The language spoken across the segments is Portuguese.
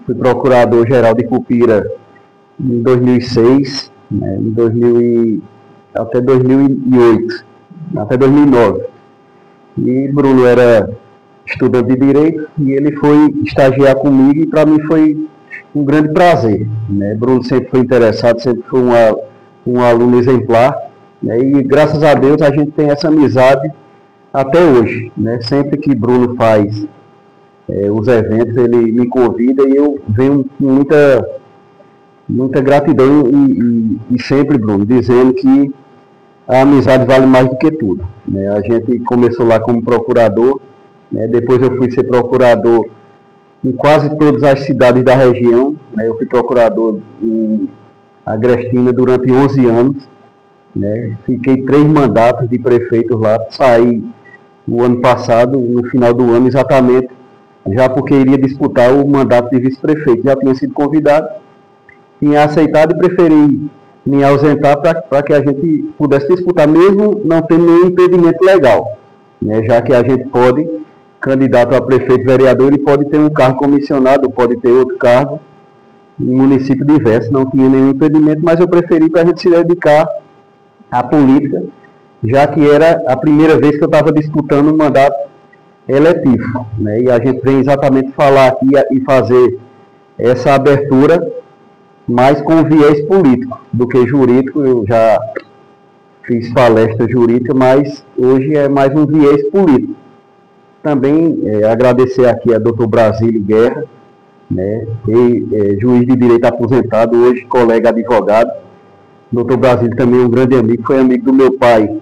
Fui procurador-geral de Cupira em 2006, né, até 2008, até 2009. E Bruno era estudante de Direito e ele foi estagiar comigo e para mim foi um grande prazer, né? Bruno sempre foi interessado, sempre foi um aluno exemplar, né? E graças a Deus a gente tem essa amizade até hoje, né? Sempre que Bruno faz os eventos, ele me convida e eu venho com muita gratidão e sempre, Bruno, dizendo que a amizade vale mais do que tudo, né? A gente começou lá como procurador, né? Depois eu fui ser procurador em quase todas as cidades da região, né? Eu fui procurador em Agrestina durante 11 anos, né? Fiquei 3 mandatos de prefeitos lá, saí no ano passado, no final do ano exatamente, já porque iria disputar o mandato de vice-prefeito. Já tinha sido convidado, tinha aceitado e preferi me ausentar para que a gente pudesse disputar, mesmo não tendo nenhum impedimento legal, né? Já que a gente pode, candidato a prefeito, vereador, ele pode ter um cargo comissionado, pode ter outro cargo em município diverso, não tinha nenhum impedimento, mas eu preferi para a gente se dedicar à política, já que era a primeira vez que eu estava disputando um mandato eletivo, né? E a gente vem exatamente falar aqui e fazer essa abertura mais com viés político do que jurídico. Eu já fiz palestra jurídica, mas hoje é mais um viés político. Também agradecer aqui a Dr. Brasílio Guerra, né? Juiz de direito aposentado, hoje colega advogado. Dr. Brasílio também é um grande amigo, foi amigo do meu pai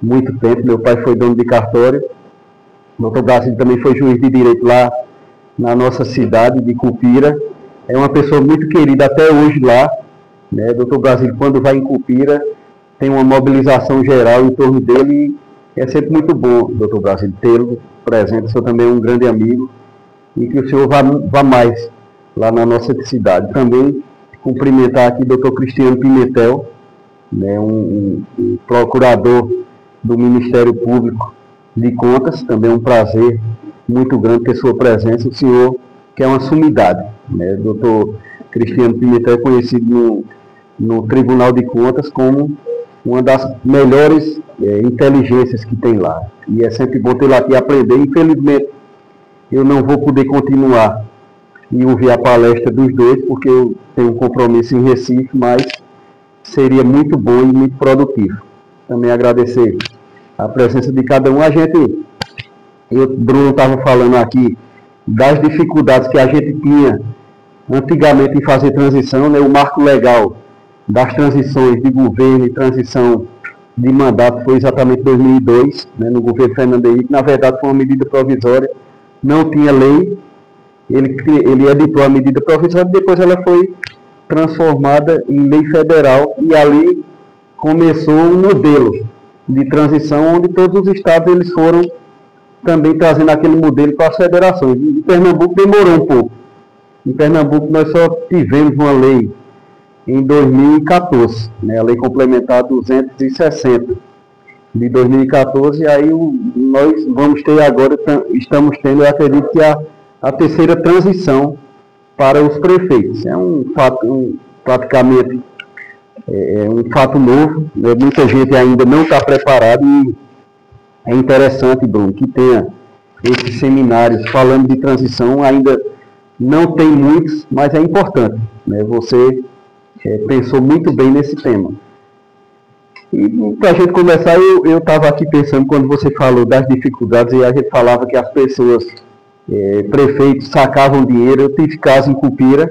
muito tempo, meu pai foi dono de cartório. Dr. Brasílio também foi juiz de direito lá na nossa cidade de Cupira. É uma pessoa muito querida até hoje lá, né? Dr. Brasílio, quando vai em Cupira, tem uma mobilização geral em torno dele e é sempre muito bom, Dr. Brasílio, tê-lo presente. O senhor também é um grande amigo e que o senhor vá mais lá na nossa cidade. Também cumprimentar aqui o Dr. Cristiano Pimentel, né? Um procurador do Ministério Público de Contas, também é um prazer muito grande ter sua presença. O senhor que é uma sumidade, né? O doutor Cristiano Pimentel é conhecido no Tribunal de Contas como uma das melhores inteligências que tem lá. E é sempre bom ter lá aqui aprender. Infelizmente, eu não vou poder continuar e ouvir a palestra dos dois, porque eu tenho um compromisso em Recife, mas seria muito bom e muito produtivo. Também agradecer a presença de cada um. Bruno estava falando aqui das dificuldades que a gente tinha antigamente em fazer transição, né? O marco legal das transições de governo e transição de mandato foi exatamente 2002, né? No governo Fernando Henrique. Na verdade, foi uma medida provisória, não tinha lei, ele editou a medida provisória e depois ela foi transformada em lei federal e ali começou um modelo de transição onde todos os estados eles foram também trazendo aquele modelo para as federações. Em Pernambuco demorou um pouco. Em Pernambuco nós só tivemos uma lei em 2014, né, a Lei Complementar 260 de 2014, e aí nós vamos ter agora, estamos tendo, eu acredito que a terceira transição para os prefeitos. É um fato, praticamente, um fato novo, né, muita gente ainda não está preparada e é interessante, Bruno, que tenha esses seminários falando de transição. Ainda não tem muitos, mas é importante, né? Você pensou muito bem nesse tema. E para a gente começar, eu estava aqui pensando, quando você falou das dificuldades, e a gente falava que as pessoas, prefeitos, sacavam dinheiro. Eu tive caso em Cupira,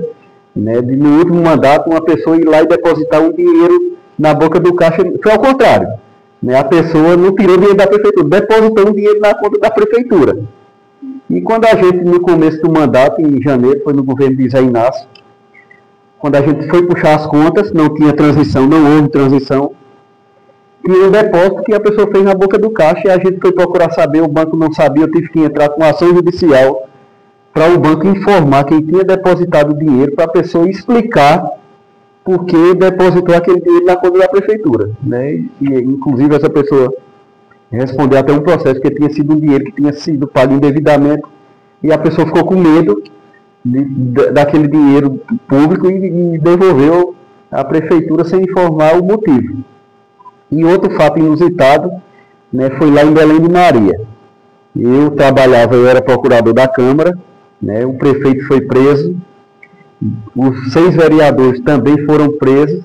né, no último mandato, uma pessoa ir lá e depositar um dinheiro na boca do caixa. Foi ao contrário. A pessoa não tirou dinheiro da prefeitura, depositou um dinheiro na conta da prefeitura. E quando a gente, no começo do mandato, em janeiro, foi no governo de Zé Inácio, quando a gente foi puxar as contas, não tinha transição, não houve transição, tinha um depósito que a pessoa fez na boca do caixa e a gente foi procurar saber, o banco não sabia, eu tive que entrar com ação judicial para o banco informar quem tinha depositado o dinheiro, para a pessoa explicar por que depositou aquele dinheiro na conta da prefeitura, né? E, inclusive, essa pessoa respondeu até um processo que tinha sido um dinheiro que tinha sido pago indevidamente e a pessoa ficou com medo daquele dinheiro público e devolveu à prefeitura sem informar o motivo. E outro fato inusitado, né, foi lá em Belém de Maria. Eu era procurador da Câmara, né, o prefeito foi preso, os 6 vereadores também foram presos,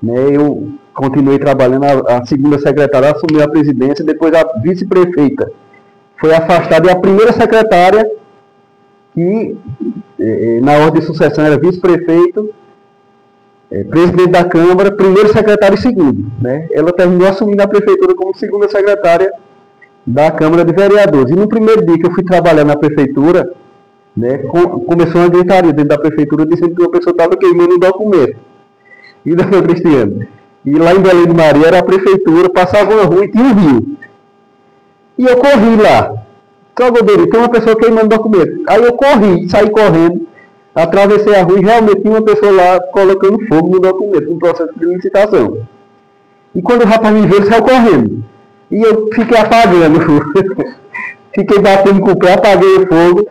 né, eu continuei trabalhando, a segunda secretária assumiu a presidência, depois a vice-prefeita foi afastada e a primeira secretária, que na ordem de sucessão era vice-prefeito, presidente da Câmara, primeiro secretário e segundo, né, ela terminou assumindo a prefeitura como segunda secretária da Câmara de Vereadores. E no primeiro dia que eu fui trabalhar na prefeitura, né, começou uma gritaria dentro da prefeitura dizendo que uma pessoa estava queimando um documento. E doutor Cristiano, e lá em Belém de Maria era a prefeitura, passava uma rua e tinha um rio. E eu corri lá. Godeiro, tem uma pessoa queimando documento. Aí eu corri, saí correndo, atravessei a rua e realmente tinha uma pessoa lá colocando fogo no documento, no processo de licitação. E quando o rapaz me viu, ele saiu correndo. E eu fiquei apagando, fiquei batendo com o pé, apaguei o fogo,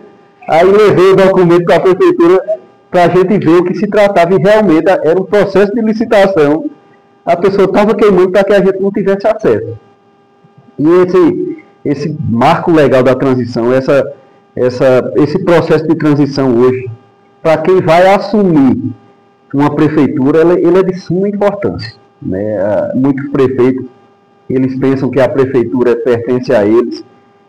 aí levei o documento para a prefeitura para a gente ver o que se tratava, e realmente era um processo de licitação, a pessoa estava queimando para que a gente não tivesse acesso. E esse marco legal da transição, esse processo de transição hoje, para quem vai assumir uma prefeitura, ele é de suma importância, né? Muitos prefeitos, eles pensam que a prefeitura pertence a eles.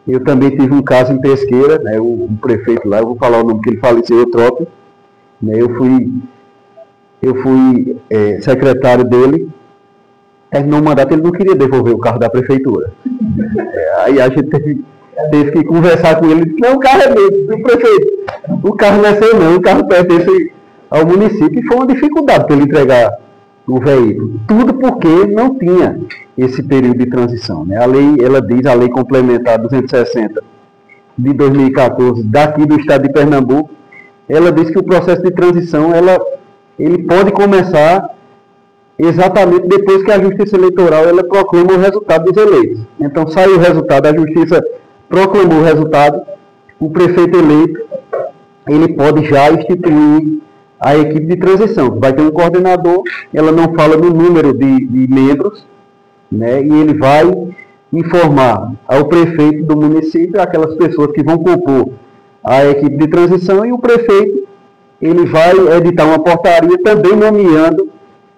Eu também tive um caso em Pesqueira, né, o prefeito lá, eu vou falar o nome que ele faleceu, Eutrópio, né, eu fui secretário dele, terminou o mandato, ele não queria devolver o carro da prefeitura. Aí a gente teve que conversar com ele, disse, não, o carro é meu, do prefeito, o carro não é seu não, o carro pertence ao município, e foi uma dificuldade para ele entregar o veículo. Tudo porque não tinha esse período de transição, né? A lei, ela diz, a Lei Complementar 260 de 2014, daqui do estado de Pernambuco, ela diz que o processo de transição, ele pode começar exatamente depois que a Justiça Eleitoral ela proclama o resultado dos eleitos. Então, sai o resultado, a Justiça proclamou o resultado, o prefeito eleito, ele pode já instituir a equipe de transição. Vai ter um coordenador, ela não fala no número de membros, né, e ele vai informar ao prefeito do município, aquelas pessoas que vão compor a equipe de transição, e o prefeito ele vai editar uma portaria também nomeando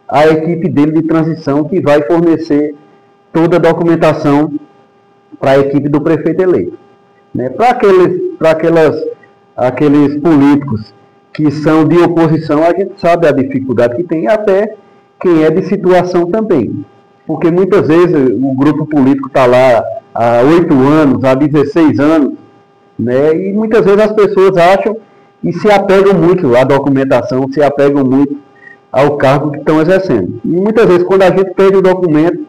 a equipe dele de transição, que vai fornecer toda a documentação para a equipe do prefeito eleito. Né? Para aqueles políticos que são de oposição, a gente sabe a dificuldade que tem, até quem é de situação também. Porque muitas vezes o grupo político está lá há 8 anos, há 16 anos, né? E muitas vezes as pessoas acham e se apegam muito à documentação, se apegam muito ao cargo que estão exercendo. E muitas vezes, quando a gente perde o documento,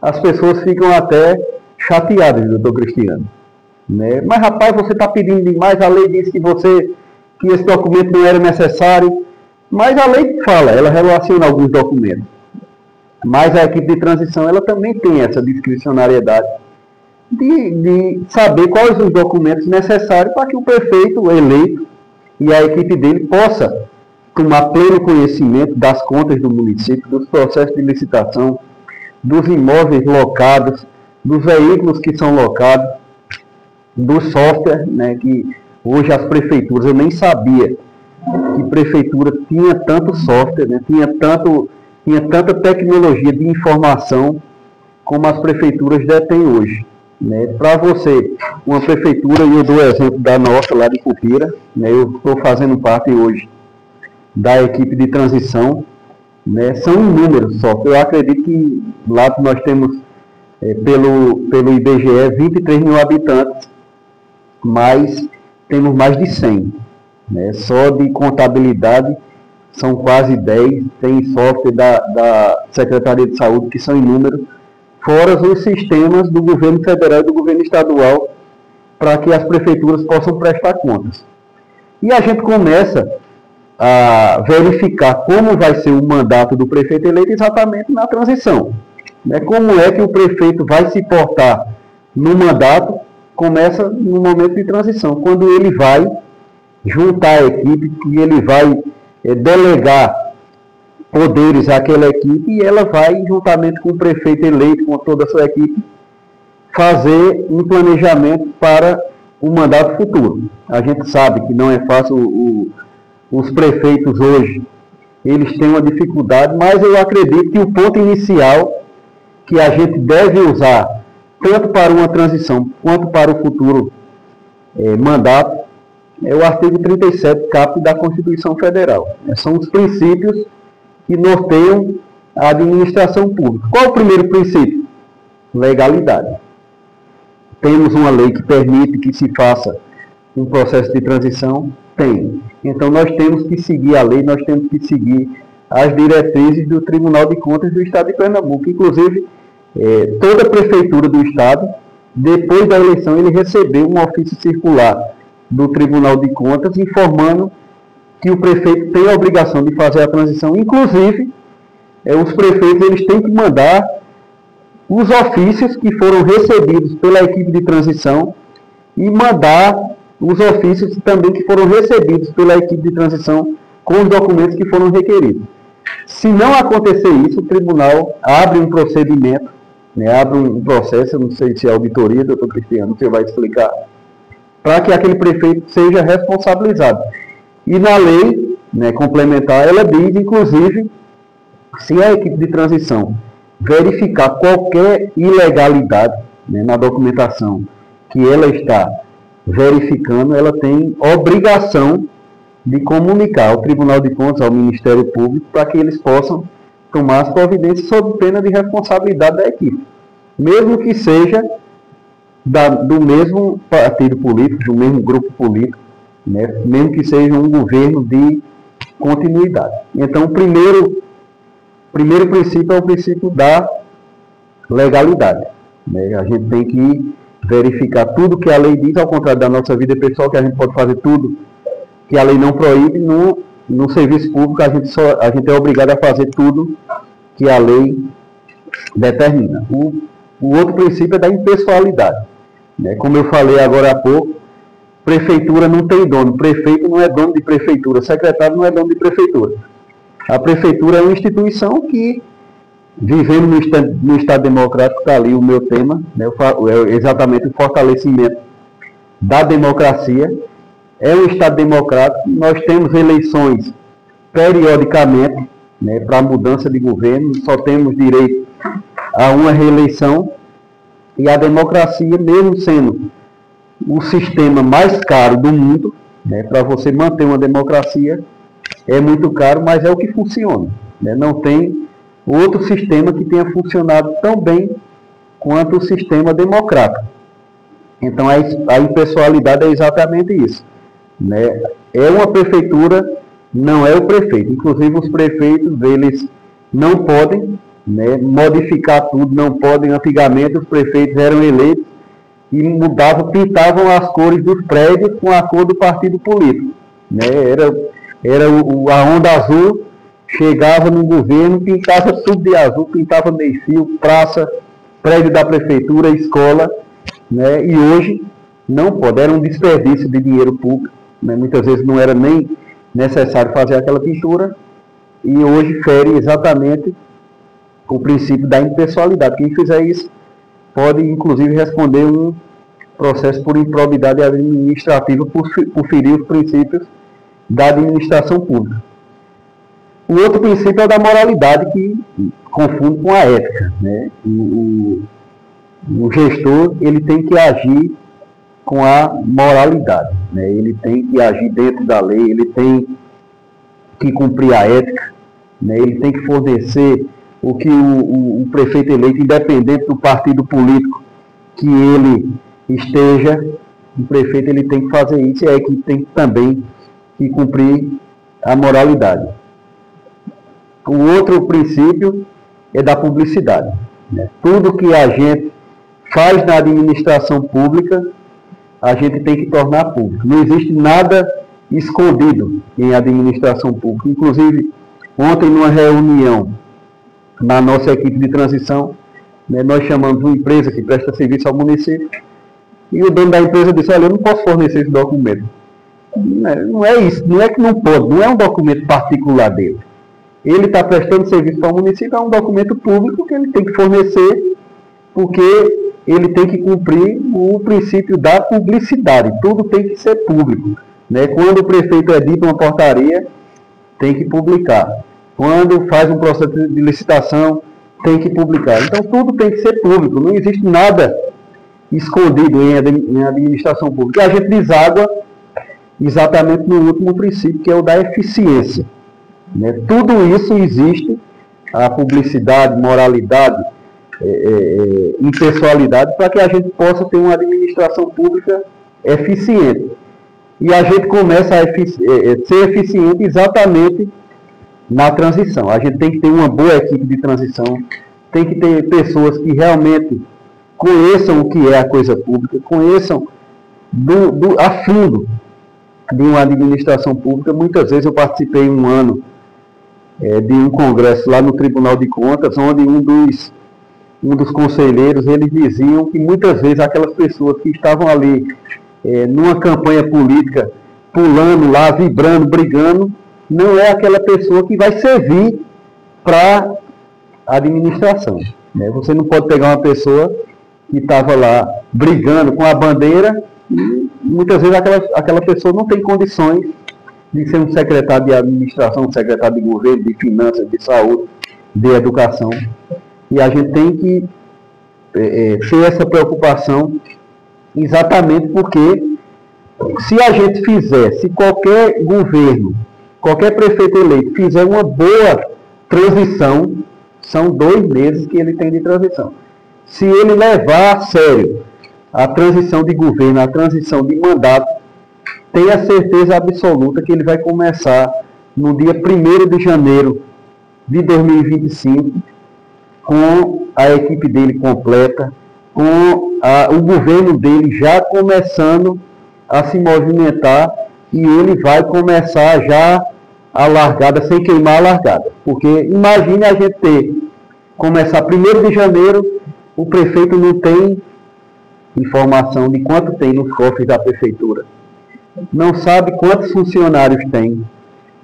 as pessoas ficam até chateadas, doutor Cristiano. Né? Mas, rapaz, você está pedindo demais, a lei diz que esse documento não era necessário, mas a lei fala, ela relaciona alguns documentos. Mas a equipe de transição, ela também tem essa discricionariedade de saber quais os documentos necessários para que o prefeito eleito e a equipe dele possa tomar pleno conhecimento das contas do município, dos processos de licitação, dos imóveis locados, dos veículos que são locados, do software, né, que hoje as prefeituras, eu nem sabia que prefeitura tinha tanto software, né, tinha tanta tecnologia de informação como as prefeituras detêm hoje. Né. Para você, uma prefeitura, e eu dou o exemplo da nossa, lá de Cupira, né, eu estou fazendo parte hoje da equipe de transição, né, são inúmeros softwares. Eu acredito que lá nós temos, pelo IBGE, 23 mil habitantes, mas temos mais de 100. Né? Só de contabilidade são quase 10, tem software da Secretaria de Saúde, que são inúmeros, fora os sistemas do governo federal e do governo estadual, para que as prefeituras possam prestar contas. E a gente começa a verificar como vai ser o mandato do prefeito eleito exatamente na transição. Né? Como é que o prefeito vai se portar no mandato, começa no momento de transição, quando ele vai juntar a equipe, que ele vai delegar poderes àquela equipe e ela vai, juntamente com o prefeito eleito, com toda a sua equipe, fazer um planejamento para o mandato futuro. A gente sabe que não é fácil, os prefeitos hoje, eles têm uma dificuldade, mas eu acredito que o ponto inicial que a gente deve usar, tanto para uma transição quanto para o futuro mandato, é o artigo 37 caput da Constituição Federal. São os princípios que norteiam a administração pública. Qual é o primeiro princípio? Legalidade. Temos uma lei que permite que se faça um processo de transição? Tem. Então nós temos que seguir a lei, nós temos que seguir as diretrizes do Tribunal de Contas do Estado de Pernambuco. Inclusive, toda a prefeitura do Estado, depois da eleição, ele recebeu um ofício circular do Tribunal de Contas informando que o prefeito tem a obrigação de fazer a transição. Inclusive, os prefeitos eles têm que mandar os ofícios que foram recebidos pela equipe de transição e mandar os ofícios também que foram recebidos pela equipe de transição com os documentos que foram requeridos. Se não acontecer isso, o tribunal abre um procedimento, abre um processo, eu não sei se é auditoria, doutor Cristiano, você vai explicar, para que aquele prefeito seja responsabilizado. E na lei complementar, ela diz, inclusive, se a equipe de transição verificar qualquer ilegalidade na documentação que ela está verificando, ela tem obrigação de comunicar ao Tribunal de Contas, ao Ministério Público, para que eles possam tomar as providências sob pena de responsabilidade da equipe. Mesmo que seja do mesmo partido político, do mesmo grupo político, mesmo que seja um governo de continuidade. Então, o primeiro princípio é o princípio da legalidade. A gente tem que verificar tudo que a lei diz, ao contrário da nossa vida pessoal, que a gente pode fazer tudo que a lei não proíbe. No serviço público, a gente é obrigado a fazer tudo que a lei determina. O outro princípio é da impessoalidade. Como eu falei agora há pouco, prefeitura não tem dono, prefeito não é dono de prefeitura, secretário não é dono de prefeitura. A prefeitura é uma instituição que, vivendo no Estado democrático, está ali o meu tema, é exatamente o fortalecimento da democracia. É um Estado democrático, nós temos eleições periodicamente, para mudança de governo, só temos direito a uma reeleição, e a democracia, mesmo sendo o sistema mais caro do mundo, para você manter uma democracia, é muito caro, mas é o que funciona. Não tem outro sistema que tenha funcionado tão bem quanto o sistema democrático. Então, a impessoalidade é exatamente isso. É uma prefeitura, não é o prefeito. Inclusive, os prefeitos, eles não podem modificar tudo, não podem. Antigamente, os prefeitos eram eleitos e pintavam as cores dos prédios com a cor do partido político. Era a onda azul, chegava no governo, pintava tudo de azul, pintava meio-fio, praça, prédio da prefeitura, escola, e hoje não pode, era um desperdício de dinheiro público, muitas vezes não era nem necessário fazer aquela pintura, e hoje fere exatamente o princípio da impessoalidade. Quem fizer isso pode, inclusive, responder um processo por improbidade administrativa por ferir os princípios da administração pública. O outro princípio é o da moralidade, que confunde com a ética. O gestor ele tem que agir com a moralidade. Ele tem que agir dentro da lei, ele tem que cumprir a ética, ele tem que fornecer o que o prefeito eleito, independente do partido político que ele esteja, o prefeito ele tem que fazer isso, e a equipe tem também que cumprir a moralidade. O outro princípio é da publicidade. Tudo que a gente faz na administração pública, a gente tem que tornar público. Não existe nada escondido em administração pública. Inclusive, ontem, numa reunião na nossa equipe de transição, nós chamamos uma empresa que presta serviço ao município, e o dono da empresa disse: olha, eu não posso fornecer esse documento. Não é isso, não é que não pode, não é um documento particular dele. Ele está prestando serviço para o município, é um documento público que ele tem que fornecer, porque ele tem que cumprir o princípio da publicidade. Tudo tem que ser público, né? Quando o prefeito edita uma portaria, tem que publicar. Quando faz um processo de licitação, tem que publicar. Então, tudo tem que ser público. Não existe nada escondido em administração pública. E a gente deságua exatamente no último princípio, que é o da eficiência. Né? Tudo isso existe, a publicidade, moralidade, impessoalidade, para que a gente possa ter uma administração pública eficiente. E a gente começa a ser eficiente exatamente na transição. A gente tem que ter uma boa equipe de transição, tem que ter pessoas que realmente conheçam o que é a coisa pública, conheçam a fundo de uma administração pública. Muitas vezes eu participei um ano de um congresso lá no Tribunal de Contas, onde um dos conselheiros, eles diziam que muitas vezes aquelas pessoas que estavam ali numa campanha política, pulando lá, vibrando, brigando, não é aquela pessoa que vai servir para a administração. Né? Você não pode pegar uma pessoa que estava lá brigando com a bandeira e muitas vezes aquela pessoa não tem condições de ser um secretário de administração, um secretário de governo, de finanças, de saúde, de educação. E a gente tem que ter essa preocupação exatamente porque se a gente fizer, se qualquer governo, qualquer prefeito eleito fizer uma boa transição, são 2 meses que ele tem de transição. Se ele levar a sério a transição de governo, a transição de mandato, tenha certeza absoluta que ele vai começar no dia 1º de janeiro de 2025 com a equipe dele completa, com o governo dele já começando a se movimentar e ele vai começar já a largada, sem queimar a largada. Porque imagine a gente começar 1º de janeiro, o prefeito não tem informação de quanto tem nos cofres da prefeitura, não sabe quantos funcionários tem,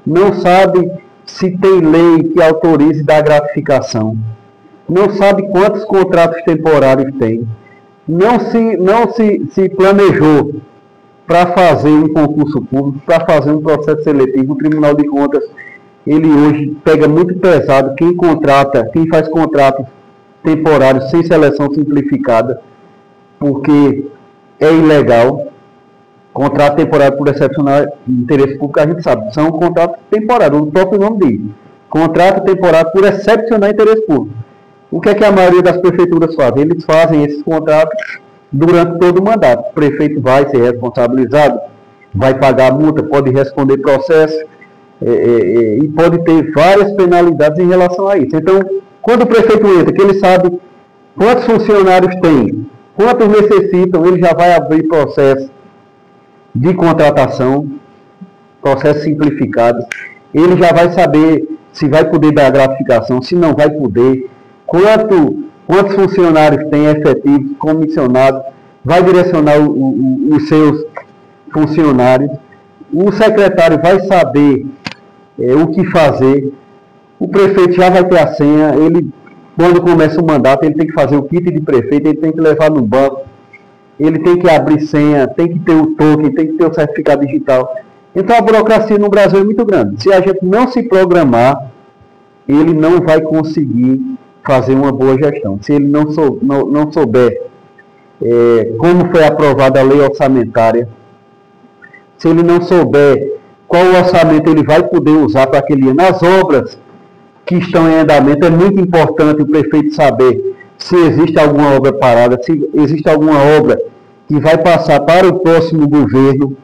não sabe se tem lei que autorize dar gratificação, não sabe quantos contratos temporários tem, não se planejou para fazer um concurso público, para fazer um processo seletivo. O Tribunal de Contas, ele hoje pega muito pesado quem faz contratos temporários sem seleção simplificada, porque é ilegal. Contrato temporário por excepcional interesse público, a gente sabe, são contratos temporários, o próprio nome diz. Contrato temporário por excepcional interesse público. O que é que a maioria das prefeituras fazem? Eles fazem esses contratos durante todo o mandato. O prefeito vai ser responsabilizado, vai pagar a multa, pode responder processo e pode ter várias penalidades em relação a isso. Então, quando o prefeito entra, que ele sabe quantos funcionários tem, quantos necessitam, ele já vai abrir processo de contratação, processo simplificado. Ele já vai saber se vai poder dar gratificação, se não vai poder, quantos funcionários tem efetivos, comissionados, vai direcionar os seus funcionários. O secretário vai saber o que fazer. O prefeito já vai ter a senha. Ele, quando começa o mandato, ele tem que fazer o kit de prefeito, ele tem que levar no banco, ele tem que abrir senha, tem que ter o token, tem que ter o certificado digital. Então a burocracia no Brasil é muito grande. Se a gente não se programar, ele não vai conseguir fazer uma boa gestão. Se ele não souber como foi aprovada a lei orçamentária, se ele não souber qual orçamento ele vai poder usar para aquele ano, nas obras que estão em andamento, é muito importante o prefeito saber se existe alguma obra parada, se existe alguma obra que vai passar para o próximo governo,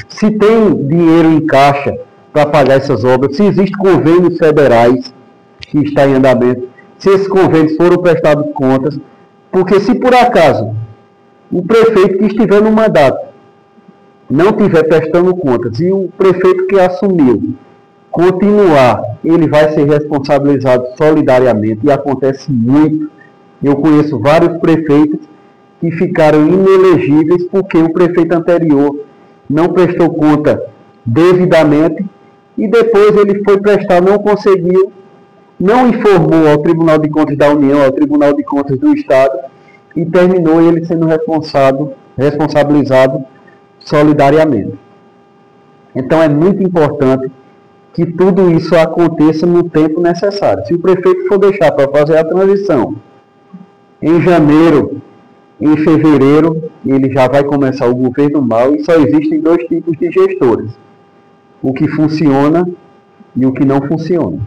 se tem dinheiro em caixa para pagar essas obras, se existem convênios federais que estão em andamento, se esses convênios foram prestados contas, porque se por acaso o prefeito que estiver no mandato não estiver prestando contas e o prefeito que assumiu continuar, ele vai ser responsabilizado solidariamente, e acontece muito. Eu conheço vários prefeitos que ficaram inelegíveis porque o prefeito anterior não prestou conta devidamente, e depois ele foi prestar, não conseguiu, não informou ao Tribunal de Contas da União, ao Tribunal de Contas do Estado, e terminou ele sendo responsabilizado solidariamente. Então é muito importante que tudo isso aconteça no tempo necessário. Se o prefeito for deixar para fazer a transição em janeiro, em fevereiro, ele já vai começar o governo mal, e só existem dois tipos de gestores: o que funciona e o que não funciona.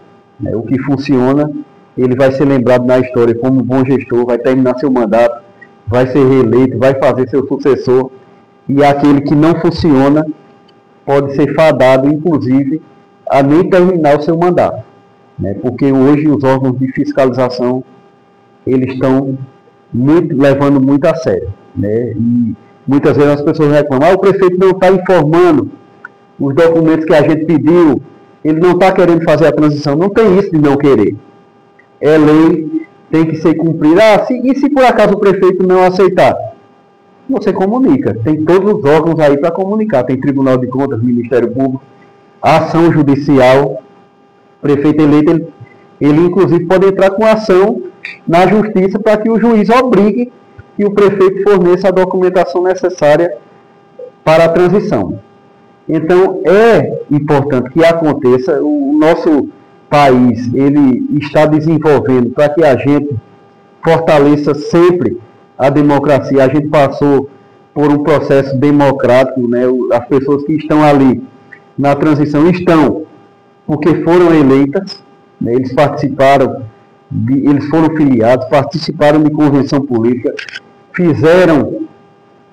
O que funciona, ele vai ser lembrado na história como um bom gestor, vai terminar seu mandato, vai ser reeleito, vai fazer seu sucessor, e aquele que não funciona pode ser fadado, inclusive, a nem terminar o seu mandato, porque hoje os órgãos de fiscalização eles estão levando muito a sério, e muitas vezes as pessoas reclamam: o prefeito não está informando os documentos que a gente pediu, ele não está querendo fazer a transição. Não tem isso de não querer, é lei, tem que ser cumprida. E se por acaso o prefeito não aceitar, você comunica, tem todos os órgãos aí para comunicar, tem Tribunal de Contas, Ministério Público, ação judicial. O prefeito eleito, ele inclusive pode entrar com ação na justiça para que o juiz obrigue que o prefeito forneça a documentação necessária para a transição. Então é importante que aconteça. O nosso país ele está desenvolvendo para que a gente fortaleça sempre a democracia. A gente passou por um processo democrático, As pessoas que estão ali na transição estão porque foram eleitas, eles participaram, eles foram filiados, participaram de convenção política, fizeram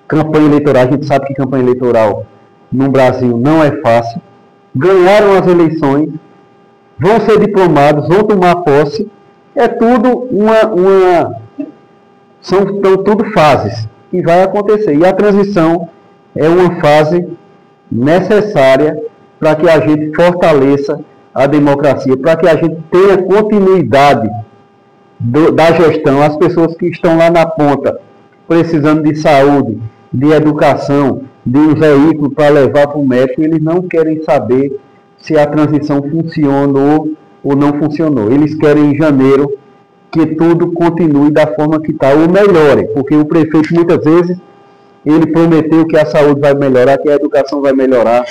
campanha eleitoral. A gente sabe que campanha eleitoral no Brasil não é fácil, ganharam as eleições, vão ser diplomados, vão tomar posse. É tudo são tudo fases que vai acontecer, e a transição é uma fase necessária para que a gente fortaleça a democracia, para que a gente tenha continuidade da gestão. As pessoas que estão lá na ponta precisando de saúde, de educação, de um veículo para levar para o médico, eles não querem saber se a transição funcionou ou não funcionou. Eles querem em janeiro que tudo continue da forma que está, ou melhore, porque o prefeito muitas vezes ele prometeu que a saúde vai melhorar, que a educação vai melhorar,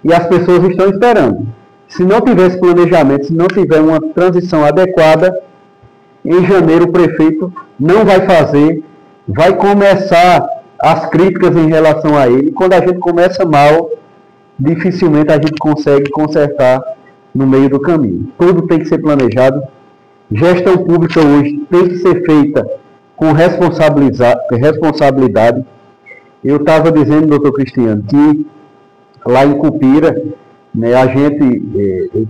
e as pessoas estão esperando. Se não tiver esse planejamento, se não tiver uma transição adequada, em janeiro o prefeito não vai fazer, vai começar as críticas em relação a ele. Quando a gente começa mal, dificilmente a gente consegue consertar no meio do caminho. Tudo tem que ser planejado. Gestão pública hoje tem que ser feita com responsabilidade. Eu estava dizendo, doutor Cristiano, que lá em Cupira, a gente,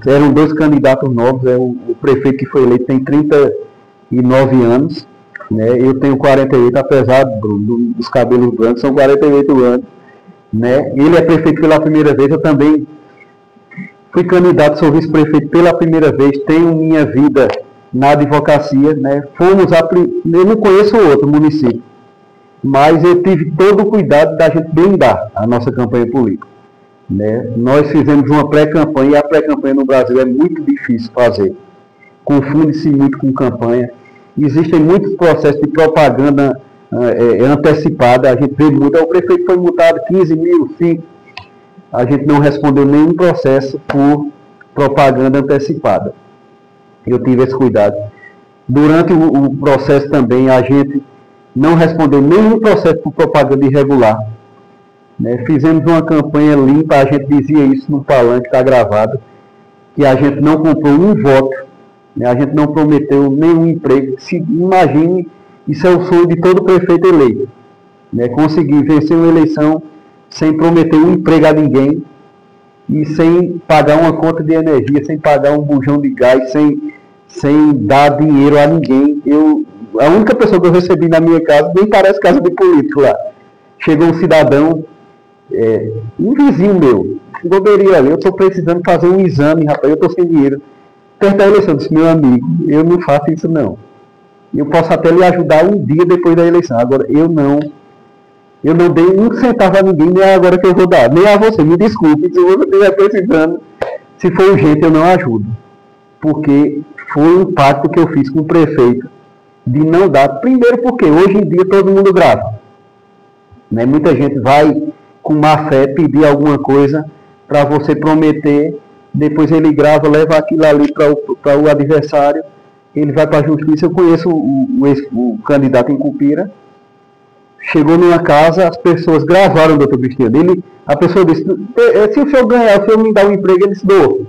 eram dois candidatos novos, o prefeito que foi eleito tem 39 anos, eu tenho 48, apesar dos cabelos brancos, são 48 anos, ele é prefeito pela primeira vez, eu também fui candidato, sou vice-prefeito pela primeira vez, tenho minha vida na advocacia, eu não conheço outro município, mas eu tive todo o cuidado da gente blindar a nossa campanha política. Nós fizemos uma pré-campanha, e a pré-campanha no Brasil é muito difícil fazer, confunde-se muito com campanha, existem muitos processos de propaganda antecipada, a gente vê muito. O prefeito foi multado 15 mil, 5, a gente não respondeu nenhum processo por propaganda antecipada. Eu tive esse cuidado. Durante o processo também, a gente não respondeu nenhum processo por propaganda irregular. Fizemos uma campanha limpa, a gente dizia isso no palanque, está gravado, que a gente não comprou um voto, a gente não prometeu nenhum emprego. Imagine, isso é o sonho de todo prefeito eleito, conseguir vencer uma eleição sem prometer um emprego a ninguém e sem pagar uma conta de energia, sem pagar um bujão de gás, sem dar dinheiro a ninguém. A única pessoa que eu recebi na minha casa, nem parece casa de político lá, chegou um cidadão, um vizinho meu, Goberia ali, eu estou precisando fazer um exame, rapaz, eu estou sem dinheiro. Perto da eleição, disse: meu amigo, eu não faço isso não. Eu posso até lhe ajudar um dia depois da eleição, agora eu não Eu não dei um centavo a ninguém, nem agora que eu vou dar, nem a você, me desculpe, se você estiver precisando, se for urgente eu não ajudo. Porque foi um pacto que eu fiz com o prefeito, de não dar, primeiro porque hoje em dia todo mundo grava. Né? Muita gente vai com má fé pedir alguma coisa para você prometer, depois ele grava, leva aquilo ali para o adversário, ele vai para a justiça. Eu conheço o candidato em Cupira, chegou numa casa, as pessoas gravaram o doutor Cristiano. A pessoa disse, se o senhor ganhar, o senhor me dá um emprego, ele se doou.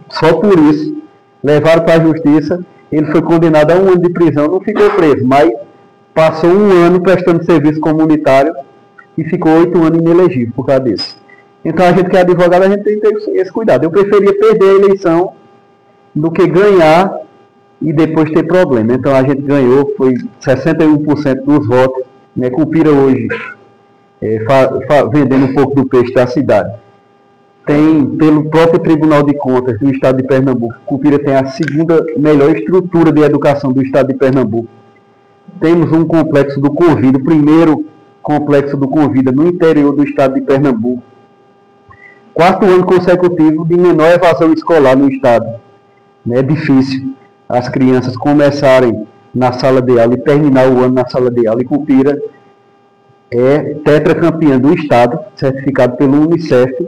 Só por isso, levaram para a justiça, ele foi condenado a 1 ano de prisão, não ficou preso, mas passou 1 ano prestando serviço comunitário e ficou 8 anos inelegível por causa disso. Então a gente que é advogado, a gente tem que ter esse cuidado. Eu preferia perder a eleição do que ganhar e depois ter problema. Então a gente ganhou, foi 61% dos votos, né? Cupira hoje, vendendo um pouco do peixe da cidade. Tem, pelo próprio Tribunal de Contas do Estado de Pernambuco, Cupira tem a 2ª melhor estrutura de educação do Estado de Pernambuco. Temos um complexo do Convida, o primeiro complexo do Convida no interior do Estado de Pernambuco. 4º ano consecutivo de menor evasão escolar no Estado. É difícil as crianças começarem na sala de aula e terminar o ano na sala de aula. E Cupira é tetracampeã do Estado, certificado pelo Unicef,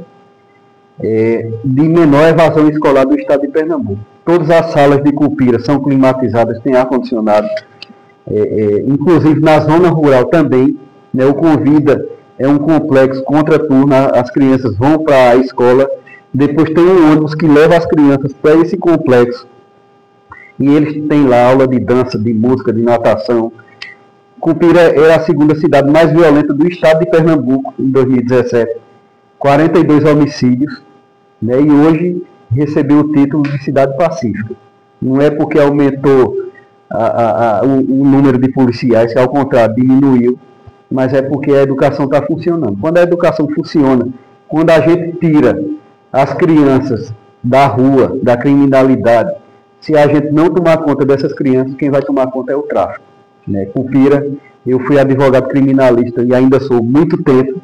de menor evasão escolar do Estado de Pernambuco. Todas as salas de Cupira são climatizadas, têm ar-condicionado, inclusive na zona rural também. Né, o Convida é um complexo contraturno, as crianças vão para a escola, depois tem um ônibus que leva as crianças para esse complexo, e eles têm lá aula de dança, de música, de natação. Cupira era a 2ª cidade mais violenta do Estado de Pernambuco em 2017, 42 homicídios, né, e hoje recebeu o título de cidade pacífica. Não é porque aumentou o número de policiais, que ao contrário, diminuiu, mas é porque a educação está funcionando. Quando a educação funciona, quando a gente tira as crianças da rua, da criminalidade, se a gente não tomar conta dessas crianças, quem vai tomar conta é o tráfico. Né? Cupira, eu fui advogado criminalista e ainda sou muito tempo.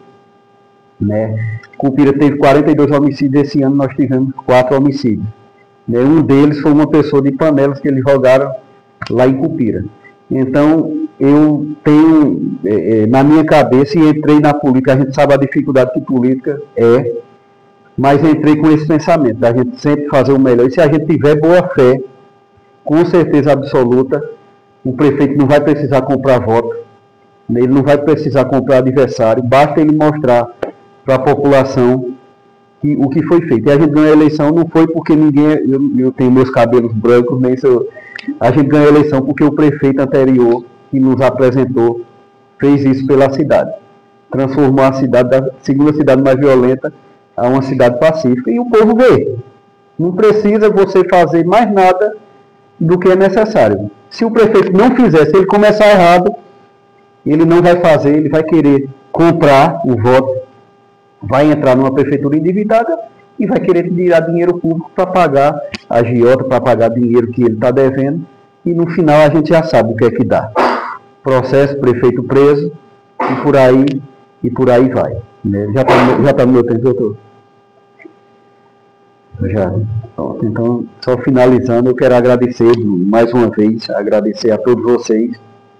Né? Cupira teve 42 homicídios, esse ano nós tivemos 4 homicídios. Né? Um deles foi uma pessoa de Panelas que eles jogaram lá em Cupira. Então, eu tenho na minha cabeça, e entrei na política, a gente sabe a dificuldade que política é, mas entrei com esse pensamento, da gente sempre fazer o melhor. E se a gente tiver boa fé, com certeza absoluta, o prefeito não vai precisar comprar voto, ele não vai precisar comprar adversário, basta ele mostrar para a população o que foi feito. E a gente ganhou a eleição não foi porque ninguém, eu tenho meus cabelos brancos, nem sou... A gente ganhou a eleição porque o prefeito anterior que nos apresentou fez isso pela cidade. Transformou a cidade da 2ª cidade mais violenta a uma cidade pacífica. E o povo vê. Não precisa você fazer mais nada do que é necessário. Se o prefeito não fizer, se ele começar errado, ele não vai fazer, ele vai querer comprar o voto, vai entrar numa prefeitura endividada e vai querer tirar dinheiro público para pagar a agiota, para pagar dinheiro que ele está devendo, e no final a gente já sabe o que é que dá. Processo, prefeito preso, e por aí vai. Né? Já está no meu tempo, doutor? Já. Então, só finalizando, eu quero agradecer mais uma vez, agradecer a todos vocês,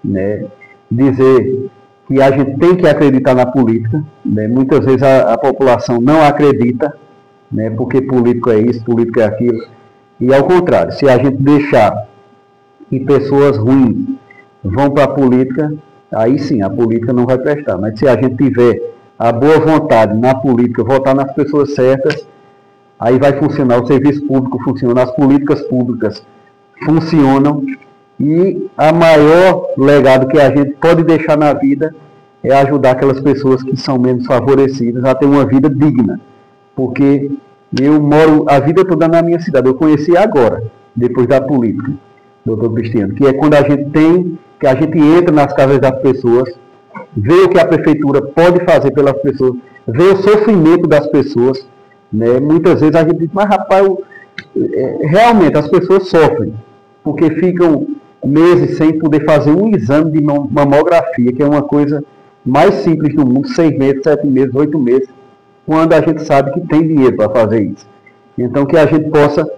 né? Dizer que a gente tem que acreditar na política, né? Muitas vezes a população não acredita, né? Porque político é isso, político é aquilo, e ao contrário, se a gente deixar que pessoas ruins vão para a política, aí sim, a política não vai prestar. Mas se a gente tiver a boa vontade na política, votar nas pessoas certas, aí vai funcionar, o serviço público funciona, as políticas públicas funcionam, e a maior legado que a gente pode deixar na vida é ajudar aquelas pessoas que são menos favorecidas a ter uma vida digna. Porque eu moro a vida toda na minha cidade, eu conheci agora, depois da política, doutor Cristiano, que é quando a gente tem, que a gente entra nas casas das pessoas, vê o que a prefeitura pode fazer pelas pessoas, vê o sofrimento das pessoas, né? Muitas vezes a gente diz, mas rapaz, realmente as pessoas sofrem, porque ficam meses sem poder fazer um exame de mamografia, que é uma coisa mais simples do mundo, 6 meses, 7 meses, 8 meses, quando a gente sabe que tem dinheiro para fazer isso. Então, que a gente possa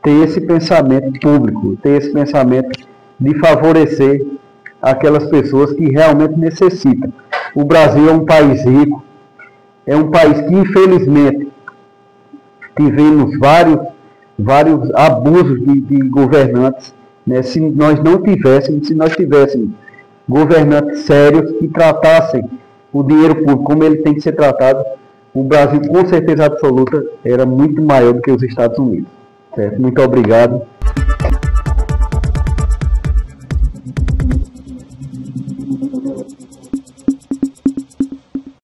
ter esse pensamento público, ter esse pensamento de favorecer aquelas pessoas que realmente necessitam. O Brasil é um país rico, é um país que, infelizmente, tivemos vários abusos de governantes, né? Se nós tivéssemos governantes sérios que tratassem o dinheiro público como ele tem que ser tratado, o Brasil, com certeza absoluta, era muito maior do que os Estados Unidos. Certo? Muito obrigado.